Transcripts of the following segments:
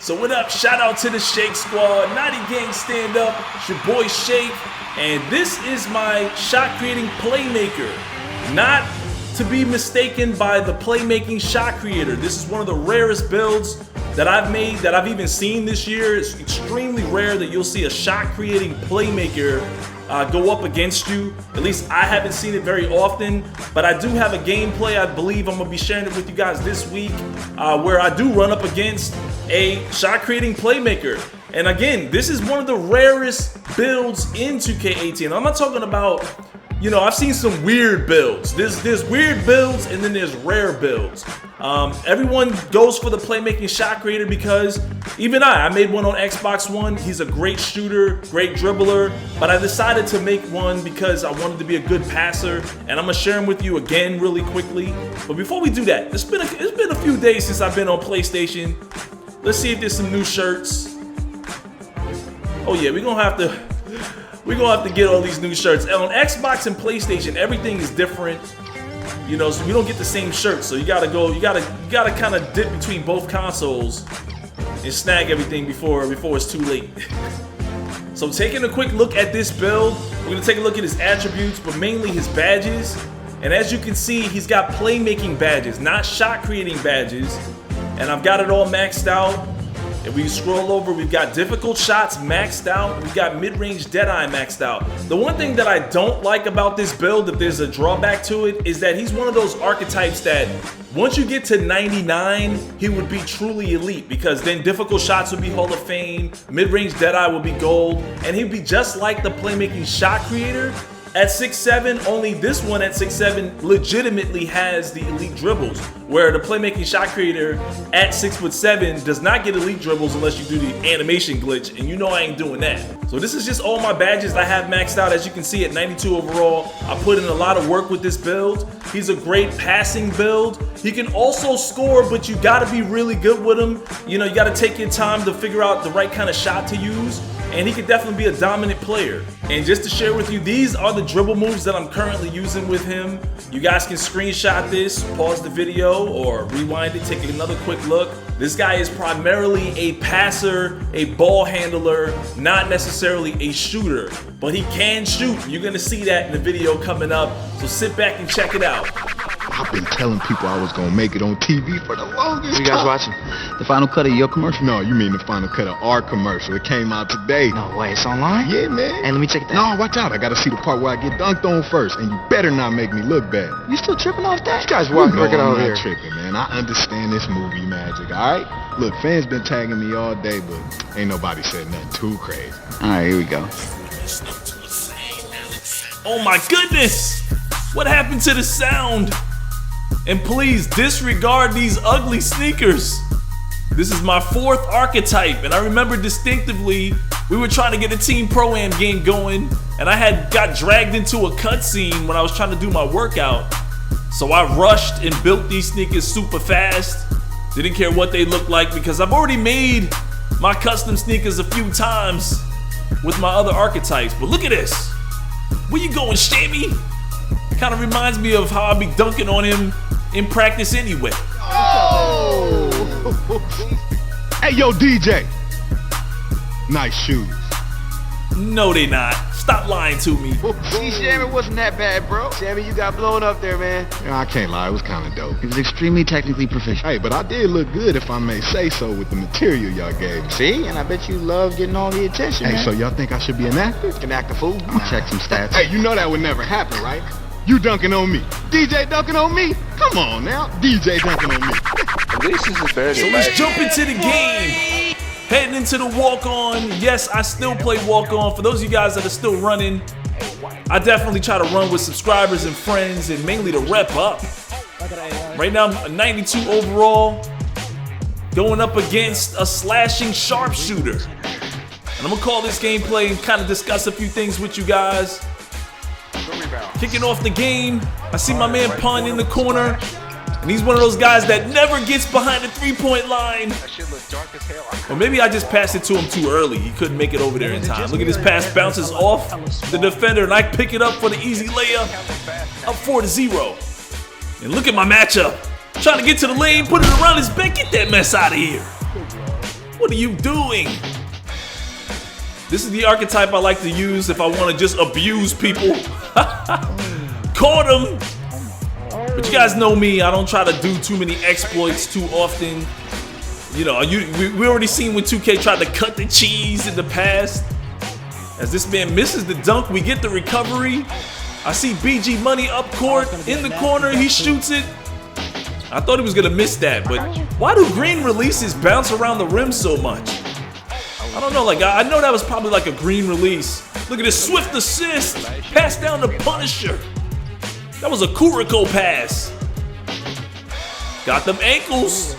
So what up? Shout out to the Shake Squad. Naughty Gang stand up. It's your boy Shake. And this is my shot creating Playmaker. Not to be mistaken by the playmaking shot creator. This is one of the rarest builds that I've made, that I've even seen this year. It's extremely rare that you'll see a shot creating Playmaker go up against you. At least I haven't seen it very often, but I do have a gameplay I believe I'm gonna be sharing it with you guys this week where I do run up against a shot creating Playmaker. And again, this is one of the rarest builds in 2K18. I'm not talking about, you know, I've seen some weird builds. There's weird builds and then there's rare builds. Everyone goes for the playmaking shot creator because even I made one on Xbox One. He's a great shooter, great dribbler, but I decided to make one because I wanted to be a good passer, and I'm gonna share him with you again really quickly. But before we do that, it's been a few days since I've been on PlayStation. Let's see if there's some new shirts. Oh yeah, we're gonna have to get all these new shirts. And on Xbox and PlayStation, everything is different. You know, so we don't get the same shirts. So you gotta kind of dip between both consoles and snag everything before it's too late. So taking a quick look at this build, we're gonna take a look at his attributes, but mainly his badges. And as you can see, he's got playmaking badges, not shot creating badges. And I've got it all maxed out. If we scroll over, we've got difficult shots maxed out. We've got mid-range Deadeye maxed out. The one thing that I don't like about this build, if there's a drawback to it, is that he's one of those archetypes that once you get to 99, he would be truly elite, because then difficult shots would be Hall of Fame, mid-range Deadeye would be gold, and he'd be just like the playmaking shot creator. At 6'7", only this one at 6'7" legitimately has the elite dribbles, where the playmaking shot creator at 6'7" does not get elite dribbles unless you do the animation glitch, and you know I ain't doing that. So this is just all my badges I have maxed out. As you can see, at 92 overall, I put in a lot of work with this build. He's a great passing build. He can also score, but you gotta be really good with him. You know, you gotta take your time to figure out the right kind of shot to use. And he could definitely be a dominant player. And just to share with you, these are the dribble moves that I'm currently using with him. You guys can screenshot this, pause the video, or rewind it, take another quick look. This guy is primarily a passer, a ball handler, not necessarily a shooter, but he can shoot. You're gonna see that in the video coming up, so sit back and check it out. I've been telling people I was gonna make it on TV for the longest time. You guys watching? The final cut of your commercial? No, you mean the final cut of our commercial. It came out today. No way, it's online? Yeah, man. Hey, let me check that. No, watch out. I gotta see the part where I get dunked on first, and you better not make me look bad. You still tripping off that? You guys walking around here. I'm not tripping, man. I understand this movie magic, all right? Look, fans been tagging me all day, but ain't nobody said nothing too crazy. All right, here we go. Oh my goodness! What happened to the sound? And please disregard these ugly sneakers. This is my 4th Archetype, and I remember distinctively we were trying to get a Team Pro-Am game going, and I got dragged into a cutscene when I was trying to do my workout. So I rushed and built these sneakers super fast. Didn't care what they looked like because I've already made my custom sneakers a few times with my other Archetypes. But look at this. Where you going, Shammy? Kind of reminds me of how I be dunking on him in practice anyway. Oh! Hey, yo, DJ. Nice shoes. No, they not. Stop lying to me. See, Shammy, it wasn't that bad, bro. Shammy, you got blown up there, man. Yeah, I can't lie, it was kind of dope. He was extremely technically proficient. Hey, but I did look good, if I may say so, with the material y'all gave me. See? And I bet you love getting all the attention, Hey, man. so y'all think I should be an actor? You can act a fool. I'll check some stats. Hey, you know that would never happen, right? You dunking on me. DJ dunking on me? Come on now. DJ dunking on me. At least this is better. So let's jump into the game. Heading into the walk-on. Yes, I still play walk-on. For those of you guys that are still running, I definitely try to run with subscribers and friends, and mainly to rep up. Right now, I'm a 92 overall, going up against a slashing sharpshooter. And I'm gonna call this gameplay and kind of discuss a few things with you guys. Kicking off the game, I see my man Pun in the corner, and he's one of those guys that never gets behind the three-point line. Or maybe I just passed it to him too early. He couldn't make it over there in time. Look at this pass, bounces off the defender, and I pick it up for the easy layup. Up 4-0. And look at my matchup. Trying to get to the lane, put it around his back. Get that mess out of here. What are you doing? This is the archetype I like to use if I want to just abuse people. Caught him! But you guys know me, I don't try to do too many exploits too often. You know, we already seen when 2K tried to cut the cheese in the past. As this man misses the dunk, we get the recovery. I see BG Money up court, in the corner, he shoots it. I thought he was gonna miss that, but why do green releases bounce around the rim so much? I don't know, like I know that was probably like a green release. Look at this swift assist, pass down to Punisher. That was a Kuriko pass. Got them ankles.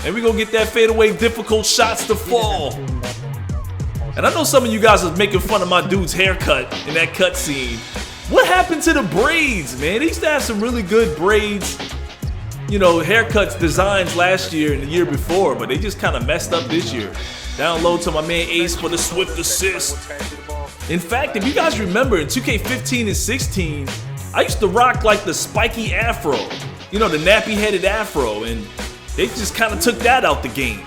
And we gonna get that fadeaway difficult shots to fall. And I know some of you guys are making fun of my dude's haircut in that cutscene. What happened to the braids, man? They used to have some really good braids, you know, haircuts, designs last year and the year before, but they just kind of messed up this year. Down low to my man Ace for the swift assist. In fact, if you guys remember in 2K15 and 16, I used to rock like the spiky afro, you know, the nappy-headed afro, and they just kind of took that out the game.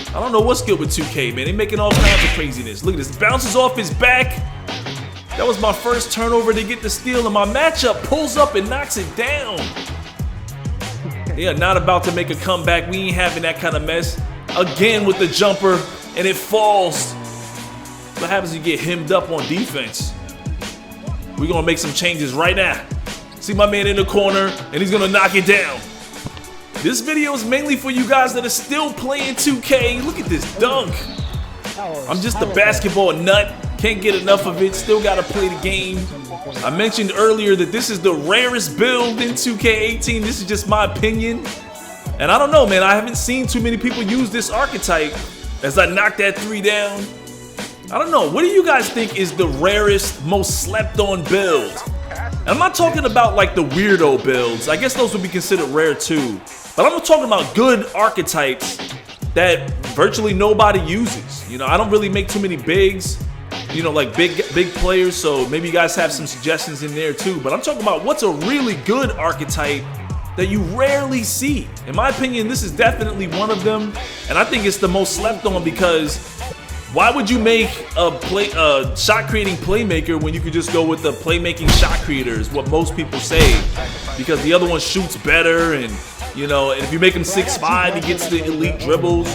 I don't know what's good with 2K, man. They making all kinds of craziness. Look at this, bounces off his back. That was my first turnover to get the steal, and my matchup pulls up and knocks it down. They are not about to make a comeback. We ain't having that kind of mess. Again with the jumper, and it falls. What happens if you get hemmed up on defense? We're gonna make some changes right now. See my man in the corner, and he's gonna knock it down. This video is mainly for you guys that are still playing 2K. Look at this dunk. I'm just a basketball nut. Can't get enough of it. Still gotta play the game. I mentioned earlier that this is the rarest build in 2K18. This is just my opinion. And I don't know, man. I haven't seen too many people use this archetype as I knock that three down. I don't know. What do you guys think is the rarest, most slept on build? And I'm not talking about like the weirdo builds. I guess those would be considered rare too. But I'm talking about good archetypes that virtually nobody uses. You know, I don't really make too many bigs, you know, like big players, so maybe you guys have some suggestions in there too. But I'm talking about what's a really good archetype that you rarely see. In my opinion, this is definitely one of them, and I think it's the most slept on because why would you make a shot creating playmaker when you could just go with the playmaking shot creator is what most people say, because the other one shoots better, and you know, and if you make him 6'5", he gets the elite dribbles.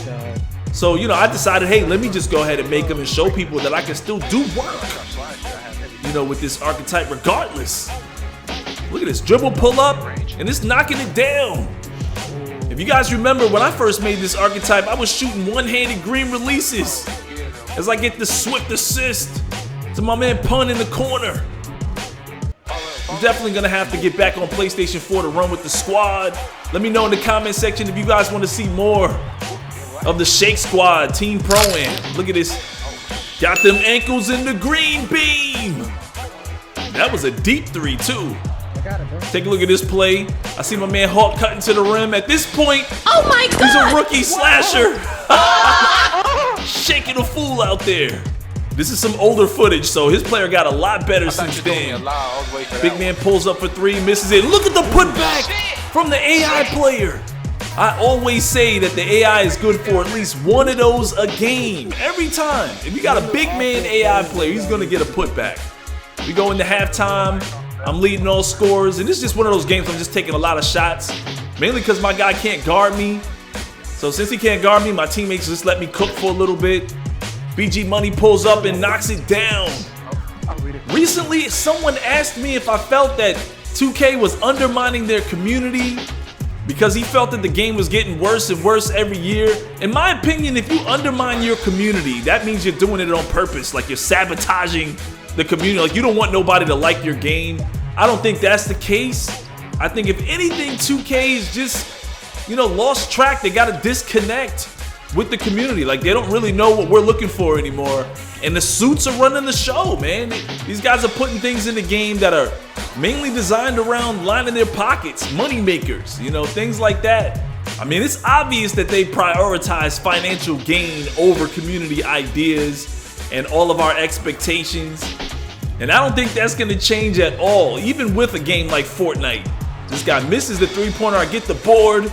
So, you know, I decided, hey, let me just go ahead and make him and show people that I can still do work, you know, with this archetype regardless. Look at this dribble pull up, and it's knocking it down. If you guys remember, when I first made this archetype, I was shooting one-handed green releases as I get the swift assist to my man Pun in the corner. I'm definitely gonna have to get back on PlayStation 4 to run with the squad. Let me know in the comment section if you guys want to see more of the Shake Squad Team Pro-Am. Look at this. Got them ankles in the green beam. That was a deep three too. Take a look at this play. I see my man Hawk cutting to the rim. At this point, oh my God, he's a rookie slasher. Shaking a fool out there. This is some older footage, so his player got a lot better since then. Big man pulls up for three, misses it. Look at the putback from the AI player. I always say that the AI is good for at least one of those a game. Every time. If you got a big man AI player, he's gonna get a putback. We go into halftime. I'm leading all scores, and this is just one of those games I'm just taking a lot of shots, mainly because my guy can't guard me. So since he can't guard me, my teammates just let me cook for a little bit. BG Money pulls up and knocks it down. Recently, someone asked me if I felt that 2K was undermining their community because he felt that the game was getting worse and worse every year. In my opinion, if you undermine your community, that means you're doing it on purpose, like you're sabotaging the community, like you don't want nobody to like your game. I don't think that's the case. I think if anything, 2K is just, you know, lost track. They got to disconnect with the community. Like they don't really know what we're looking for anymore. And the suits are running the show, man. These guys are putting things in the game that are mainly designed around lining their pockets, money makers, you know, things like that. I mean, it's obvious that they prioritize financial gain over community ideas and all of our expectations. And I don't think that's gonna change at all, even with a game like Fortnite. This guy misses the three-pointer, I get the board.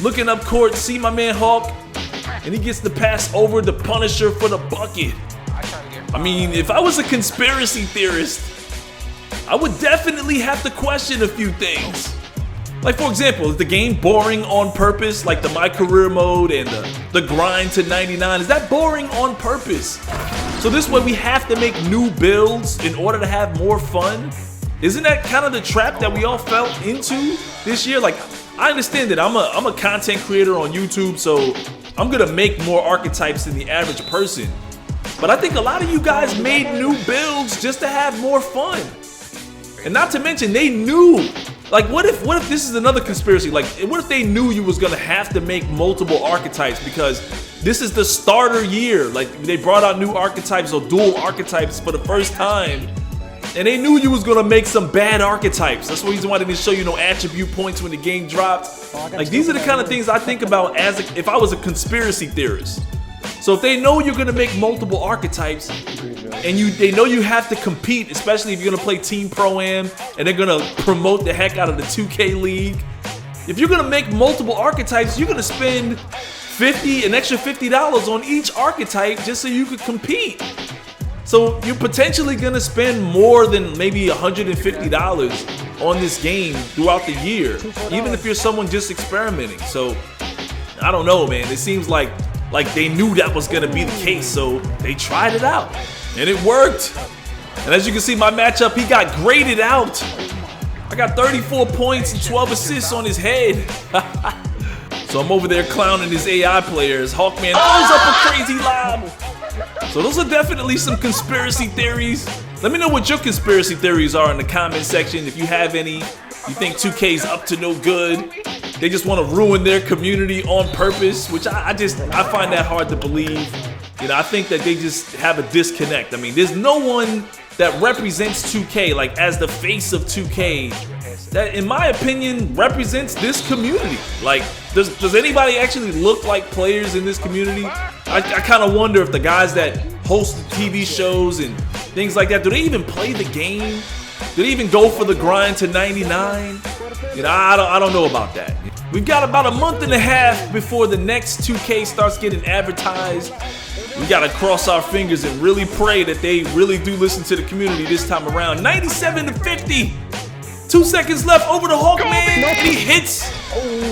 Looking up court, see my man Hawk. and he gets to pass over the Punisher for the bucket. I mean, if I was a conspiracy theorist, I would definitely have to question a few things. Like, for example, is the game boring on purpose? Like the My Career mode and the grind to 99, is that boring on purpose? So this way we have to make new builds in order to have more fun? Isn't that kind of the trap that we all fell into this year? Like, I understand that I'm a content creator on YouTube, so I'm gonna make more archetypes than the average person. But I think a lot of you guys made new builds just to have more fun. And not to mention, they knew. Like, what if this is another conspiracy? Like, what if they knew you was gonna have to make multiple archetypes because this is the starter year? Like, they brought out new archetypes or dual archetypes for the first time, and they knew you was gonna make some bad archetypes. That's the reason why they didn't show you no attribute points when the game dropped. Like, these are the kind of things I think about as if I was a conspiracy theorist. So if they know you're gonna make multiple archetypes, and they know you have to compete, especially if you're gonna play Team Pro-Am and they're gonna promote the heck out of the 2K League. If you're gonna make multiple archetypes, you're gonna spend an extra $50 on each archetype just so you could compete. So you're potentially gonna spend more than maybe $150 on this game throughout the year, even if you're someone just experimenting. So I don't know, man. It seems like they knew that was gonna be the case, so they tried it out. And it worked. And as you can see, my matchup, he got graded out. I got 34 points and 12 assists on his head. So I'm over there clowning his AI players. Hawkman throws up a crazy lob. So those are definitely some conspiracy theories. Let me know what your conspiracy theories are in the comment section. If you have any, you think 2K's up to no good, they just want to ruin their community on purpose, which I find that hard to believe. You know, I think that they just have a disconnect. I mean, there's no one that represents 2K, like as the face of 2K, that in my opinion represents this community. Like, does anybody actually look like players in this community? I kind of wonder if the guys that host TV shows and things like that, do they even play the game? Do they even go for the grind to 99? You know, I don't know about that. We've got about a month and a half before the next 2K starts getting advertised. We gotta cross our fingers and really pray that they really do listen to the community this time around. 97-50. 2 seconds left over the Hawkman, and he hits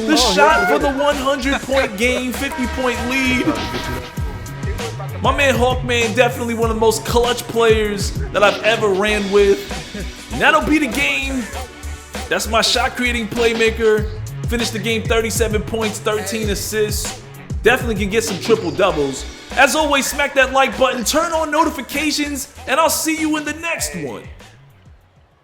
the shot for the 100-point game, 50-point lead. My man Hawkman, definitely one of the most clutch players that I've ever ran with. And that'll be the game. That's my shot creating playmaker. Finished the game 37 points, 13 assists. Definitely can get some triple doubles. As always, smack that like button, turn on notifications, and I'll see you in the next one.